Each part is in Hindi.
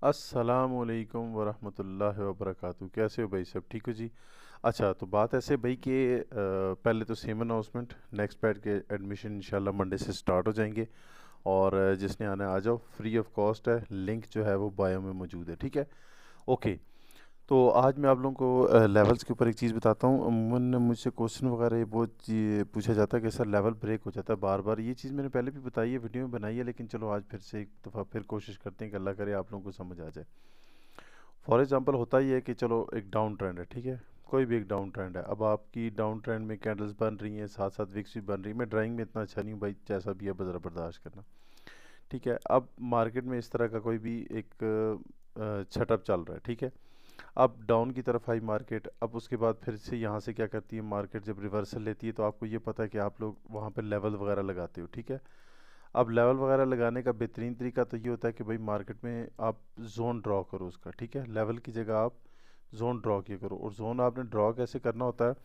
अस्सलामुअलैकुम वरहमतुल्लाहि वबरकातुहू। कैसे हो भाई? सब ठीक हो जी? अच्छा, तो बात ऐसे भाई कि पहले तो सेम अनाउंसमेंट, नेक्स्ट बैच के एडमिशन इंशाल्लाह मंडे से स्टार्ट हो जाएंगे। और जिसने आना है आ जाओ, फ्री ऑफ कॉस्ट है। लिंक जो है वो बायो में मौजूद है, ठीक है? ओके। तो आज मैं आप लोगों को लेवल्स के ऊपर एक चीज़ बताता हूँ। अमूमन मुझसे क्वेश्चन वगैरह ये बहुत पूछा जाता है कि सर लेवल ब्रेक हो जाता है बार बार। ये चीज़ मैंने पहले भी बताई है, वीडियो में बनाई है, लेकिन चलो आज फिर से एक दफ़ा फिर कोशिश करते हैं कि अल्लाह करे आप लोगों को समझ आ जाए। फॉर एग्जांपल होता ही है कि चलो एक डाउन ट्रेंड है, ठीक है? कोई भी एक डाउन ट्रेंड है। अब आपकी डाउन ट्रेंड में कैंडल्स बन रही हैं, साथ साथ विक्स भी बन रही है। मैं ड्राइंग में इतना अच्छा नहीं हूँ भाई, जैसा भी है बज़रा बर्दाश्त करना, ठीक है? अब मार्केट में इस तरह का कोई भी एक छटअप चल रहा है, ठीक है? अब डाउन की तरफ आई मार्केट। अब उसके बाद फिर से यहाँ से क्या करती है मार्केट, जब रिवर्सल लेती है तो आपको ये पता है कि आप लोग वहाँ पे लेवल वगैरह लगाते हो, ठीक है? अब लेवल वगैरह लगाने का बेहतरीन तरीका तो ये होता है कि भाई मार्केट में आप जोन ड्रॉ करो उसका, ठीक है? लेवल की जगह आप जोन ड्रॉ किया करो। और जोन आपने ड्रॉ कैसे करना होता है?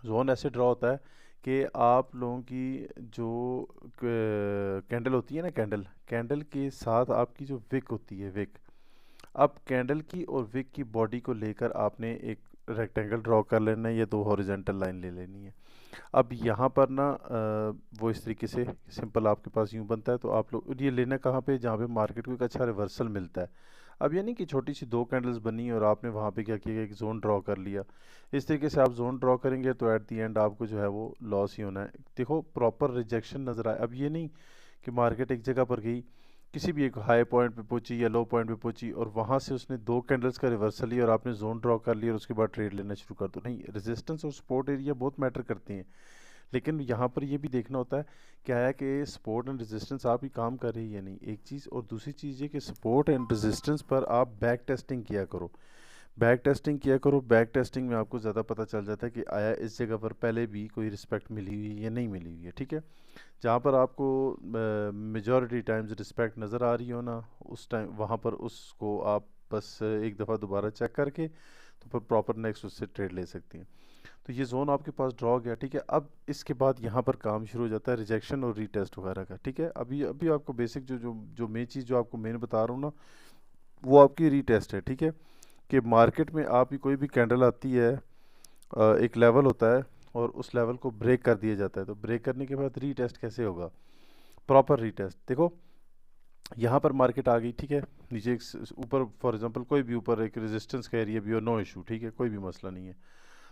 जोन ऐसे ड्रॉ होता है कि आप लोगों की जो कैंडल होती है ना, कैंडल कैंडल के साथ आपकी जो विक होती है, विक, अब कैंडल की और विक की बॉडी को लेकर आपने एक रेक्टेंगल ड्रॉ कर लेना है या दो हॉरिजेंटल लाइन ले लेनी है। अब यहाँ पर ना वो इस तरीके से सिंपल आपके पास यूँ बनता है। तो आप लोग ये लेना कहाँ पे, जहाँ पे मार्केट को एक अच्छा रिवर्सल मिलता है। अब ये नहीं कि छोटी सी दो कैंडल्स बनी और आपने वहाँ पे क्या किया, एक जोन ड्रॉ कर लिया। इस तरीके से आप जोन ड्रॉ करेंगे तो एट दी एंड आपको जो है वो लॉस ही होना है। देखो, प्रॉपर रिजेक्शन नज़र आए। अब ये नहीं कि मार्केट एक जगह पर गई, किसी भी एक हाई पॉइंट पे पहुंची या लो पॉइंट पे पहुंची और वहां से उसने दो कैंडल्स का रिवर्सल लिया और आपने जोन ड्रॉ कर लिया और उसके बाद ट्रेड लेना शुरू कर दो। नहीं, रेजिस्टेंस और सपोर्ट एरिया बहुत मैटर करते हैं। लेकिन यहाँ पर ये भी देखना होता है क्या है कि सपोर्ट एंड रेजिस्टेंस आपकी काम कर रही है या नहीं, एक चीज़। और दूसरी चीज़ ये कि सपोर्ट एंड रेजिस्टेंस पर आप बैक टेस्टिंग किया करो। बैक टेस्टिंग किया करो। बैक टेस्टिंग में आपको ज़्यादा पता चल जाता है कि आया इस जगह पर पहले भी कोई रिस्पेक्ट मिली हुई है या नहीं मिली हुई है, ठीक है? जहाँ पर आपको मेजॉरिटी टाइम्स रिस्पेक्ट नज़र आ रही हो ना, उस टाइम वहाँ पर उसको आप बस एक दफ़ा दोबारा चेक करके तो फिर प्रॉपर नेक्स्ट उससे ट्रेड ले सकती हैं। तो ये जोन आपके पास ड्रॉ गया, ठीक है? अब इसके बाद यहाँ पर काम शुरू हो जाता है रिजेक्शन और रीटेस्ट वगैरह का, ठीक है? अभी अभी आपको बेसिक जो जो जो मेन चीज़ जो आपको मेन बता रहा हूँ ना, वो आपकी रीटेस्ट है, ठीक है? कि मार्केट में आपकी कोई भी कैंडल आती है, एक लेवल होता है और उस लेवल को ब्रेक कर दिया जाता है। तो ब्रेक करने के बाद रीटेस्ट कैसे होगा? Proper retest. देखो, यहाँ पर मार्केट आ गई, ठीक है? नीचे ऊपर फॉर एग्जांपल कोई भी ऊपर एक रेजिस्टेंस का एरिया भी हो, नो इशू, ठीक है? कोई भी मसला नहीं है।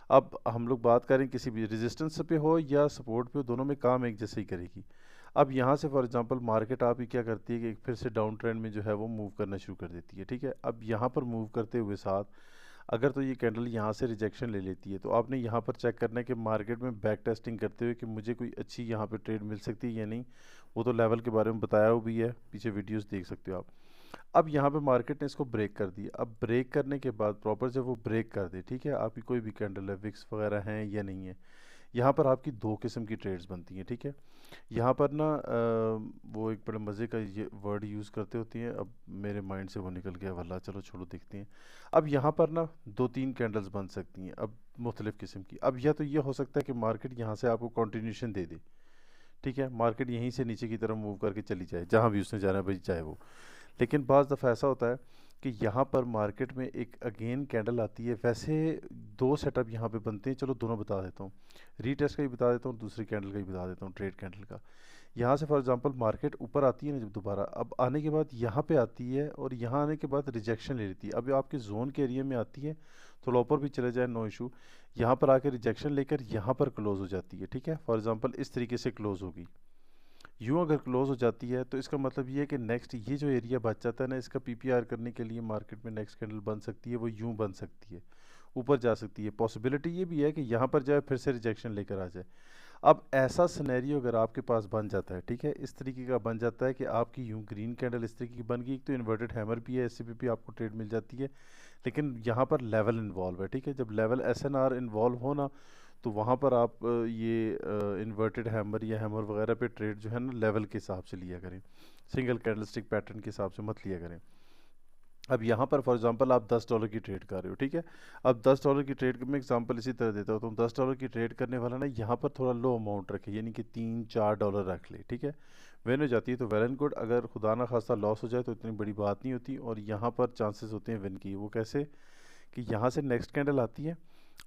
अब हम लोग बात करें किसी भी रेजिस्टेंस पे हो या सपोर्ट पे हो, दोनों में काम एक जैसे ही करेगी। अब यहाँ से फॉर एग्जांपल मार्केट आप ही क्या करती है कि फिर से डाउन ट्रेंड में जो है वो मूव करना शुरू कर देती है, ठीक है? अब यहाँ पर मूव करते हुए साथ अगर तो ये कैंडल यहाँ से रिजेक्शन ले लेती है तो आपने यहाँ पर चेक करना है कि मार्केट में बैक टेस्टिंग करते हुए कि मुझे कोई अच्छी यहाँ पे ट्रेड मिल सकती है या नहीं। वो तो लेवल के बारे में बताया हुआ भी है, पीछे वीडियोस देख सकते हो आप। अब यहाँ पे मार्केट ने इसको ब्रेक कर दिया। अब ब्रेक करने के बाद प्रॉपर जब वो ब्रेक कर दे, ठीक है, आपकी कोई भी कैंडल है, विक्स वगैरह हैं या नहीं है, यहाँ पर आपकी दो किस्म की ट्रेड्स बनती हैं, ठीक है? यहाँ पर ना वो एक बड़े मज़े का ये वर्ड यूज़ करते होती हैं, अब मेरे माइंड से वो निकल गया वल्ला, चलो छोड़ो, देखते हैं। अब यहाँ पर ना दो तीन कैंडल्स बन सकती हैं, अब मुख्तलिफ़ किस्म की। अब या तो ये हो सकता है कि मार्केट यहाँ से आपको कंटिन्यूशन दे दे, ठीक है? मार्केट यहीं से नीचे की तरफ मूव करके चली जाए, जहाँ भी उसने जाना है भाई, चाहे वो। लेकिन बाज़ दफ़ा ऐसा होता है कि यहाँ पर मार्केट में एक अगेन कैंडल आती है। वैसे दो सेटअप यहाँ पे बनते हैं, चलो दोनों बता देता हूँ। रीटेस्ट का भी बता देता हूँ, दूसरी कैंडल का भी बता देता हूँ, ट्रेड कैंडल का। यहाँ से फॉर एग्जांपल मार्केट ऊपर आती है ना जब दोबारा, अब आने के बाद यहाँ पे आती है और यहाँ आने के बाद रिजेक्शन ले लेती है। अब ये आपके जोन के एरिया में आती है, थोड़ा ऊपर भी चले जाए, नो इशू। यहाँ पर आके रिजेक्शन लेकर यहाँ पर क्लोज हो जाती है, ठीक है? फॉर एग्जांपल इस तरीके से क्लोज होगी। यूँ अगर क्लोज हो जाती है तो इसका मतलब ये है कि नेक्स्ट ये जो एरिया बच जाता है ना, इसका पीपीआर करने के लिए मार्केट में नेक्स्ट कैंडल बन सकती है, वो यूँ बन सकती है, ऊपर जा सकती है। पॉसिबिलिटी ये भी है कि यहाँ पर जाए फिर से रिजेक्शन लेकर आ जाए। अब ऐसा सिनेरियो अगर आपके पास बन जाता है, ठीक है, इस तरीके का बन जाता है कि आपकी यूँ ग्रीन कैंडल इस तरीके की बन गई, एक तो इन्वर्टेड हैमर भी है, इससे भी आपको ट्रेड मिल जाती है। लेकिन यहाँ पर लेवल इन्वॉल्व है, ठीक है? जब लेवल एसएनआर इन्वॉल्व हो ना, तो वहाँ पर आप ये इन्वर्टेड हैमर या हैमर वगैरह पे ट्रेड जो है ना लेवल के हिसाब से लिया करें, सिंगल कैंडलस्टिक पैटर्न के हिसाब से मत लिया करें। अब यहाँ पर फॉर एग्जांपल आप $10 की ट्रेड कर रहे हो, ठीक है। अब $10 की ट्रेड में एग्जांपल इसी तरह देता हूँ, तुम $10 की ट्रेड करने वाला ना यहाँ पर थोड़ा लो अमाउंट रखे, यानी कि $3-4 रख ले, ठीक है। वेन हो जाती है तो वेल एंड गुड, अगर खुदा ना खास्ता लॉस हो जाए तो इतनी बड़ी बात नहीं होती, और यहाँ पर चांसेस होते हैं विन की। वो कैसे कि यहाँ से नेक्स्ट कैंडल आती है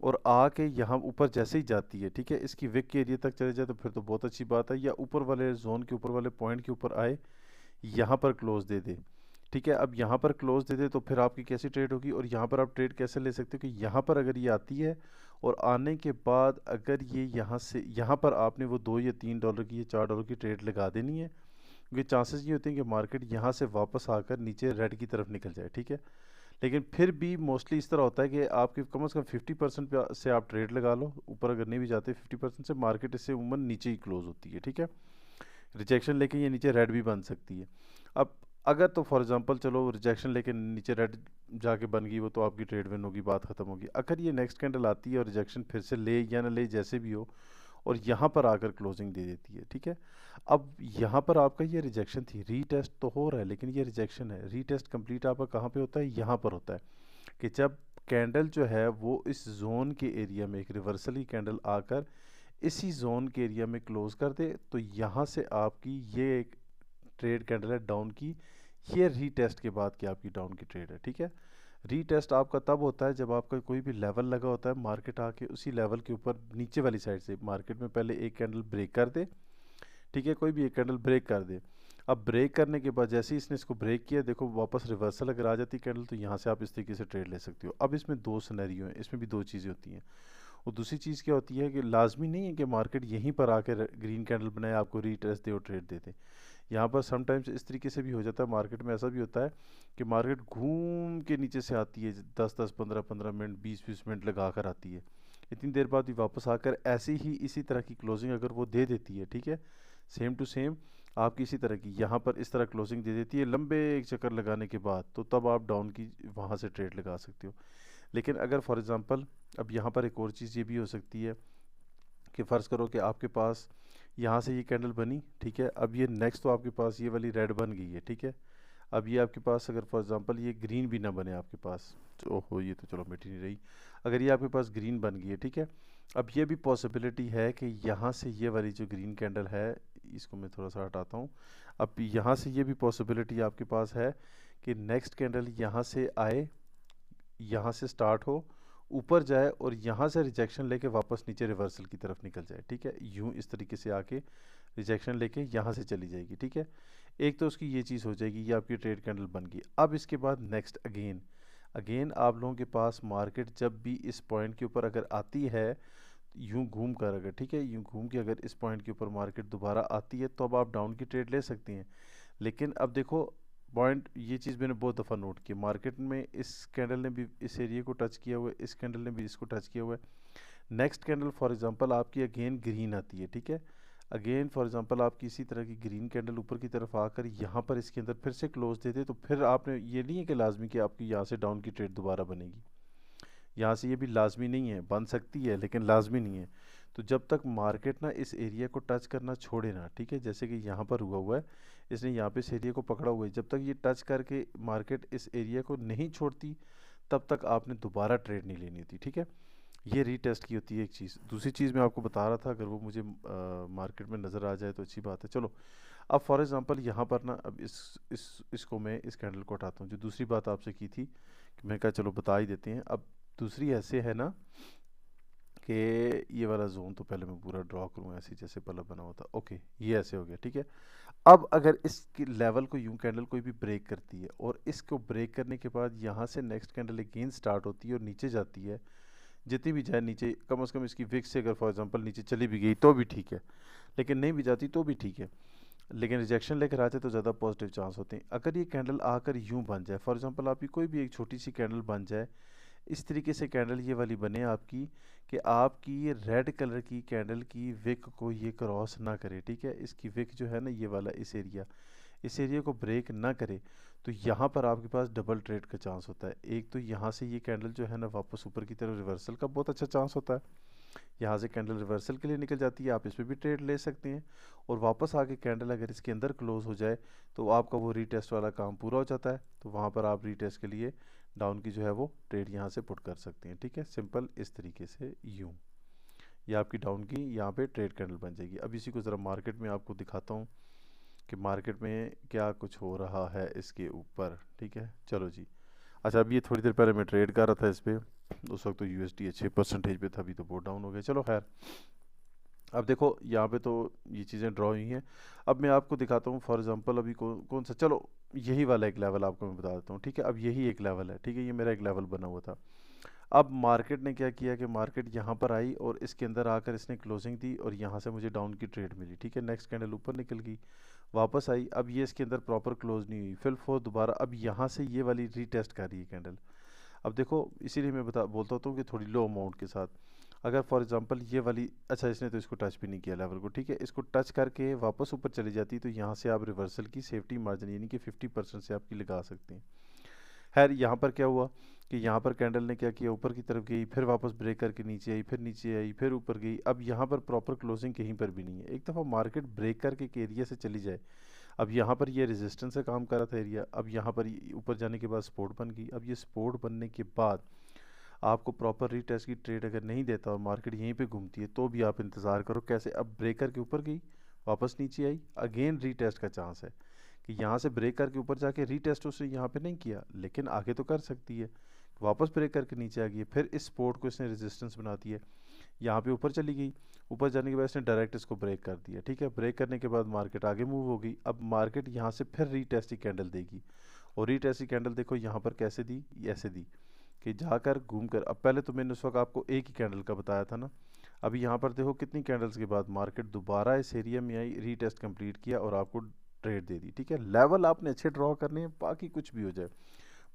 और आके यहाँ ऊपर जैसे ही जाती है, ठीक है, इसकी विक के एरिया तक चले जाए तो फिर तो बहुत अच्छी बात है, या ऊपर वाले जोन के ऊपर वाले पॉइंट के ऊपर आए, यहाँ पर क्लोज दे दे, ठीक है। अब यहाँ पर क्लोज दे दे तो फिर आपकी कैसी ट्रेड होगी, और यहाँ पर आप ट्रेड कैसे ले सकते हो कि यहाँ पर अगर ये आती है और आने के बाद अगर ये यहाँ से यहाँ पर आपने वो $2 या $3 की या $4 की ट्रेड लगा देनी है, क्योंकि चांसेस ये होते हैं कि मार्केट यहाँ से वापस आकर नीचे रेड की तरफ निकल जाए, ठीक है। लेकिन फिर भी मोस्टली इस तरह होता है कि आपके कम से कम 50% से आप ट्रेड लगा लो, ऊपर अगर नहीं भी जाते 50% से मार्केट इससे उमूमन नीचे ही क्लोज होती है, ठीक है। रिजेक्शन लेके ये नीचे रेड भी बन सकती है। अब अगर तो फॉर एग्जांपल चलो रिजेक्शन लेके नीचे रेड जाके बन गई, वो तो आपकी ट्रेड विन होगी, बात ख़त्म होगी। अगर ये नेक्स्ट कैंडल आती है और रिजेक्शन फिर से ले या ना ले जैसे भी हो, और यहाँ पर आकर क्लोजिंग दे देती है, ठीक है। अब यहाँ पर आपका ये रिजेक्शन थी, रीटेस्ट तो हो रहा है लेकिन ये रिजेक्शन है। रीटेस्ट कंप्लीट आपका कहाँ पे होता है, यहाँ पर होता है कि जब कैंडल जो है वो इस जोन के एरिया में, एक रिवर्सल की कैंडल आकर इसी जोन के एरिया में क्लोज कर दे, तो यहाँ से आपकी ये एक ट्रेड कैंडल है डाउन की, ये रीटेस्ट के बाद की आपकी डाउन की ट्रेड है, ठीक है। रीटेस्ट आपका तब होता है जब आपका कोई भी लेवल लगा होता है, मार्केट आके उसी लेवल के ऊपर नीचे वाली साइड से मार्केट में पहले एक कैंडल ब्रेक कर दे, ठीक है, कोई भी एक कैंडल ब्रेक कर दे। अब ब्रेक करने के बाद जैसे ही इसने इसको ब्रेक किया, देखो वापस रिवर्सल अगर आ जाती कैंडल तो यहाँ से आप इस तरीके से ट्रेड ले सकते हो। अब इसमें दो सिनेरियो हैं, इसमें भी दो चीज़ें होती हैं। और दूसरी चीज़ क्या होती है कि लाजमी नहीं है कि मार्केट यहीं पर आकर ग्रीन कैंडल बनाए आपको रीटेस्ट दे और ट्रेड दे दे। यहाँ पर समटाइम्स इस तरीके से भी हो जाता है, मार्केट में ऐसा भी होता है कि मार्केट घूम के नीचे से आती है, 10-10 15-15 मिनट 20-20 मिनट लगा कर आती है, इतनी देर बाद भी वापस आकर ऐसी ही इसी तरह की क्लोजिंग अगर वो दे देती है, ठीक है, सेम टू सेम आपकी इसी तरह की यहाँ पर इस तरह क्लोजिंग दे देती है लंबे एक चक्कर लगाने के बाद, तो तब आप डाउन की वहाँ से ट्रेड लगा सकते हो। लेकिन अगर फॉर एग्ज़ाम्पल अब यहाँ पर एक और चीज़ ये भी हो सकती है कि फ़र्ज़ करो कि आपके पास यहाँ से ये कैंडल बनी, ठीक है, अब ये नेक्स्ट तो आपके पास ये वाली रेड बन गई है, ठीक है। अब ये आपके पास अगर फॉर एग्ज़ाम्पल ये ग्रीन भी ना बने आपके पास, तो ओहो ये तो चलो मिट ही नहीं रही, अगर ये आपके पास ग्रीन बन गई है, ठीक है। अब ये भी पॉसिबिलिटी है कि यहाँ से ये वाली जो ग्रीन कैंडल है, इसको मैं थोड़ा सा हटाता हूँ, अब यहाँ से ये भी पॉसिबिलिटी आपके पास है कि नेक्स्ट कैंडल यहाँ से आए, यहाँ से स्टार्ट हो, ऊपर जाए और यहाँ से रिजेक्शन लेके वापस नीचे रिवर्सल की तरफ निकल जाए, ठीक है। यूँ इस तरीके से आके रिजेक्शन लेके यहाँ से चली जाएगी, ठीक है। एक तो उसकी ये चीज़ हो जाएगी, ये आपकी ट्रेड कैंडल बन गई। अब इसके बाद नेक्स्ट अगेन अगेन आप लोगों के पास मार्केट जब भी इस पॉइंट के ऊपर अगर आती है, यूँ घूम कर अगर, ठीक है, यूँ घूम के अगर इस पॉइंट के ऊपर मार्केट दोबारा आती है तो अब आप डाउन की ट्रेड ले सकती हैं। लेकिन अब देखो पॉइंट, ये चीज़ मैंने बहुत दफ़ा नोट की, मार्केट में इस कैंडल ने भी इस एरिया को टच किया हुआ है, इस कैंडल ने भी इसको टच किया हुआ है। नेक्स्ट कैंडल फॉर एग्जांपल आपकी अगेन ग्रीन आती है, ठीक है, अगेन फॉर एग्जांपल आपकी इसी तरह की ग्रीन कैंडल ऊपर की तरफ आकर यहाँ पर इसके अंदर फिर से क्लोज दे दे, तो फिर आपने ये नहीं है कि लाजमी कि आपकी यहाँ से डाउन की ट्रेड दोबारा बनेगी, यहाँ से ये भी लाजमी नहीं है, बन सकती है लेकिन लाजमी नहीं है। तो जब तक मार्केट ना इस एरिया को टच करना छोड़े ना, ठीक है, जैसे कि यहाँ पर हुआ है, इसने यहाँ पे इस एरिया को पकड़ा हुआ है, जब तक ये टच करके मार्केट इस एरिया को नहीं छोड़ती तब तक आपने दोबारा ट्रेड नहीं लेनी होती, ठीक है। ये रीटेस्ट की होती है एक चीज़। दूसरी चीज़ मैं आपको बता रहा था, अगर वो मुझे मार्केट में नज़र आ जाए तो अच्छी बात है। चलो अब फॉर एग्ज़ाम्पल यहाँ पर ना, अब इसको मैं इस कैंडल को हटाता हूँ। जो दूसरी बात आपसे की थी कि मैं कहा चलो बता ही देते हैं। अब दूसरी ऐसे है ना कि ये वाला जोन तो पहले मैं पूरा ड्रॉ करूँ ऐसे जैसे पहले बना हुआ था, ओके ये ऐसे हो गया, ठीक है। अब अगर इस लेवल को यूं कैंडल कोई भी ब्रेक करती है और इसको ब्रेक करने के बाद यहाँ से नेक्स्ट कैंडल अगेन स्टार्ट होती है और नीचे जाती है, जितनी भी जाए नीचे, कम से कम इसकी विक्स से अगर फॉर एग्जांपल नीचे चली भी गई तो भी ठीक है, लेकिन नहीं भी जाती तो भी ठीक है, लेकिन रिजेक्शन लेकर आते तो ज़्यादा पॉजिटिव चांस होते हैं। अगर ये कैंडल आकर यूं बन जाए, फॉर एग्जांपल आपकी कोई भी एक छोटी सी कैंडल बन जाए, इस तरीके से कैंडल ये वाली बने आपकी कि आपकी ये रेड कलर की कैंडल की विक को ये क्रॉस ना करे, ठीक है, इसकी विक जो है ना ये वाला इस एरिया को ब्रेक ना करे, तो यहाँ पर आपके पास डबल ट्रेड का चांस होता है। एक तो यहाँ से ये कैंडल जो है ना वापस ऊपर की तरफ रिवर्सल का बहुत अच्छा चांस होता है, यहाँ से कैंडल रिवर्सल के लिए निकल जाती है, आप इस पर भी ट्रेड ले सकते हैं। और वापस आके कैंडल अगर इसके अंदर क्लोज हो जाए तो आपका वो रीटेस्ट वाला काम पूरा हो जाता है, तो वहाँ पर आप रीटेस्ट के लिए डाउन की जो है वो ट्रेड यहाँ से पुट कर सकते हैं। ठीक है, सिंपल इस तरीके से यूँ ये आपकी डाउन की यहाँ पे ट्रेड कैंडल बन जाएगी। अब इसी को ज़रा मार्केट में आपको दिखाता हूँ कि मार्केट में क्या कुछ हो रहा है इसके ऊपर। ठीक है, चलो जी। अच्छा, अब ये थोड़ी देर पहले मैं ट्रेड कर रहा था इस पर, उस वक्त तो यूएसडी 6% पे था, अभी तो बहुत डाउन हो गया। चलो खैर, अब देखो यहाँ पे तो ये चीज़ें ड्रॉ हुई हैं। अब मैं आपको दिखाता हूँ फॉर एग्जांपल अभी कौन सा, चलो यही वाला एक लेवल आपको मैं बता देता हूँ। ठीक है, अब यही एक लेवल है। ठीक है, ये मेरा एक लेवल बना हुआ था। अब मार्केट ने क्या किया कि मार्केट यहाँ पर आई और इसके अंदर आकर इसने क्लोजिंग दी और यहाँ से मुझे डाउन की ट्रेड मिली। ठीक है, नेक्स्ट कैंडल ऊपर निकल गई, वापस आई, अब ये इसके अंदर प्रॉपर क्लोज नहीं हुई, फिर फोर दोबारा अब यहाँ से ये वाली रीटेस्ट कर रही है कैंडल। अब देखो, इसीलिए मैं बोलता हूँ कि थोड़ी लो अमाउंट के साथ, अगर फॉर एग्जांपल ये वाली, अच्छा इसने तो इसको टच भी नहीं किया लेवल को। ठीक है, इसको टच करके वापस ऊपर चली जाती तो यहाँ से आप रिवर्सल की सेफ्टी मार्जिन यानी कि 50% से आपकी लगा सकते हैं। खैर, यहाँ पर क्या हुआ कि यहाँ पर कैंडल ने क्या किया, ऊपर की तरफ गई, फिर वापस ब्रेक करके नीचे आई, फिर नीचे आई, फिर ऊपर गई। अब यहाँ पर प्रॉपर क्लोजिंग कहीं पर भी नहीं है। एक दफ़ा मार्केट ब्रेक करके एक एरिया से चली जाए, अब यहाँ पर ये रेजिस्टेंस से काम कर रहा था एरिया, अब यहाँ पर ऊपर जाने के बाद सपोर्ट बन गई। अब ये सपोर्ट बनने के बाद आपको प्रॉपर रीटेस्ट की ट्रेड अगर नहीं देता और मार्केट यहीं पे घूमती है तो भी आप इंतज़ार करो कैसे। अब ब्रेकर के ऊपर गई, वापस नीचे आई, अगेन रीटेस्ट का चांस है कि यहाँ से ब्रेक करके ऊपर जाके रीटेस्ट उसने यहाँ पे नहीं किया, लेकिन आगे तो कर सकती है। वापस ब्रेक करके नीचे आ गई, फिर इस सपोर्ट को इसने रेजिस्टेंस बनाती है, यहाँ पे ऊपर चली गई, ऊपर जाने के बाद इसने डायरेक्ट इसको ब्रेक कर दिया। ठीक है, ब्रेक करने के बाद मार्केट आगे मूव हो गई। अब मार्केट यहाँ से फिर रीटेस्ट की कैंडल देगी और रीटेस्ट की कैंडल देखो यहाँ पर कैसे दी, ऐसे दी कि जाकर घूम कर, अब पहले तो मैंने उस वक्त आपको एक ही कैंडल का बताया था ना, अभी यहाँ पर देखो कितनी कैंडल्स के बाद मार्केट दोबारा इस एरिया में आई, रीटेस्ट कंप्लीट किया और आपको ट्रेड दे दी। ठीक है, लेवल आपने अच्छे ड्रॉ करने हैं, बाकी कुछ भी हो जाए।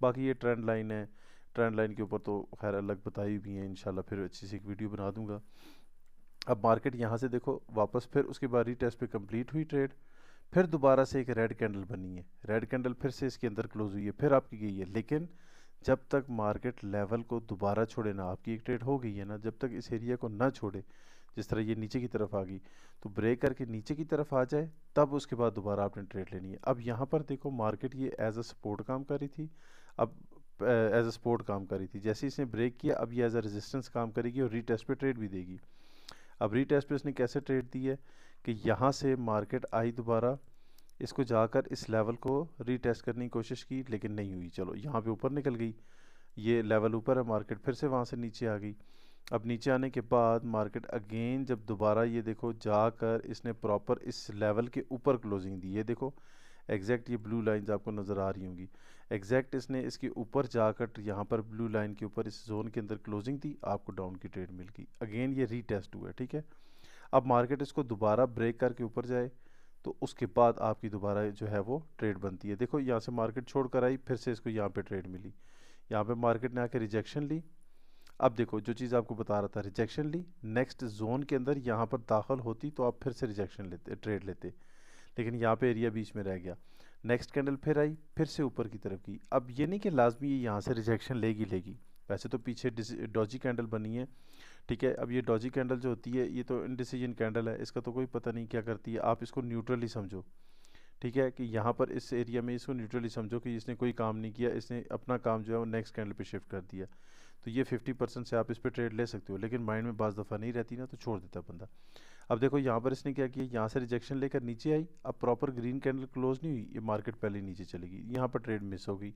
बाकी ये ट्रेंड लाइन है, ट्रेंड लाइन के ऊपर तो खैर अलग बताई भी है, इंशाल्लाह फिर अच्छी सी एक वीडियो बना दूंगा। अब मार्केट यहाँ से देखो वापस फिर उसके बाद रीटेस्ट पे कंप्लीट हुई ट्रेड, फिर दोबारा से एक रेड कैंडल बनी है, रेड कैंडल फिर से इसके अंदर क्लोज हुई है, फिर आपकी गई है। लेकिन जब तक मार्केट लेवल को दोबारा छोड़े ना, आपकी एक ट्रेड हो गई है ना, जब तक इस एरिया को ना छोड़े, जिस तरह ये नीचे की तरफ आ गई तो ब्रेक करके नीचे की तरफ आ जाए, तब उसके बाद दोबारा आपने ट्रेड लेनी है। अब यहाँ पर देखो मार्केट ये एज अ सपोर्ट काम कर रही थी, अब एज अ सपोर्ट काम कर रही थी, जैसे इसने ब्रेक किया अब ये एज अ रेजिस्टेंस काम करेगी और रीटेस्ट पे ट्रेड भी देगी। अब रीटेस्ट पे इसने कैसे ट्रेड दी है कि यहाँ से मार्केट आई दोबारा, इसको जाकर इस लेवल को रीटेस्ट करने की कोशिश की लेकिन नहीं हुई, चलो यहाँ पे ऊपर निकल गई, ये लेवल ऊपर है, मार्केट फिर से वहाँ से नीचे आ गई। अब नीचे आने के बाद मार्केट अगेन जब दोबारा ये देखो जाकर इसने प्रॉपर इस लेवल के ऊपर क्लोजिंग दी, ये देखो एग्जैक्ट ये ब्लू लाइंस आपको नज़र आ रही होंगी, एग्जैक्ट इसने इसके ऊपर जाकर यहाँ पर ब्लू लाइन के ऊपर इस जोन के अंदर क्लोजिंग दी, आपको डाउन की ट्रेड मिल गई। अगेन ये रीटेस्ट हुआ। ठीक है, अब मार्केट इसको दोबारा ब्रेक करके ऊपर जाए तो उसके बाद आपकी दोबारा जो है वो ट्रेड बनती है। देखो यहाँ से मार्केट छोड़ कर आई, फिर से इसको यहाँ पे ट्रेड मिली, यहाँ पे मार्केट ने आके रिजेक्शन ली। अब देखो जो चीज़ आपको बता रहा था, रिजेक्शन ली, नेक्स्ट जोन के अंदर यहाँ पर दाखिल होती तो आप फिर से रिजेक्शन लेते, ट्रेड लेते, लेकिन यहाँ पे एरिया बीच में रह गया। नेक्स्ट कैंडल फिर आई, फिर से ऊपर की तरफ की। अब ये नहीं कि लाजमी ये यहाँ से रिजेक्शन लेगी, वैसे तो पीछे डॉजी कैंडल बनी है। ठीक है, अब ये डॉजी कैंडल जो होती है ये तो इनडिसीजन कैंडल है, इसका तो कोई पता नहीं क्या करती है, आप इसको न्यूट्रल ही समझो। ठीक है, कि यहाँ पर इस एरिया में इसको न्यूट्रली समझो कि इसने कोई काम नहीं किया, इसने अपना काम जो है वो नेक्स्ट कैंडल पे शिफ्ट कर दिया, तो ये 50% से आप इस पर ट्रेड ले सकते हो, लेकिन माइंड में बाज़ दफ़ा नहीं रहती ना तो छोड़ देता बंदा। अब देखो यहाँ पर इसने क्या किया, यहाँ से रिजेक्शन लेकर नीचे आई, अब प्रॉपर ग्रीन कैंडल क्लोज नहीं हुई, ये मार्केट पहले नीचे चलेगी, यहाँ पर ट्रेड मिस हो गई,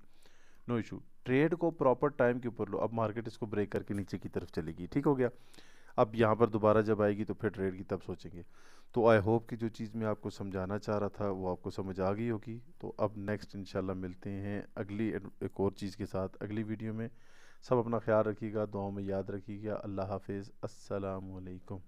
नो इशू, ट्रेड को प्रॉपर टाइम के ऊपर लो। अब मार्केट इसको ब्रेक करके नीचे की तरफ चलेगी, ठीक हो गया। अब यहाँ पर दोबारा जब आएगी तो फिर ट्रेड की तब सोचेंगे। तो आई होप कि जो चीज़ मैं आपको समझाना चाह रहा था वो आपको समझ आ गई होगी। तो अब नेक्स्ट इंशाल्लाह मिलते हैं अगली एक और चीज़ के साथ अगली वीडियो में। सब अपना ख्याल रखिएगा, दुआओं में याद रखिएगा। अल्लाह हाफिज़, अस्सलामु अलैकुम।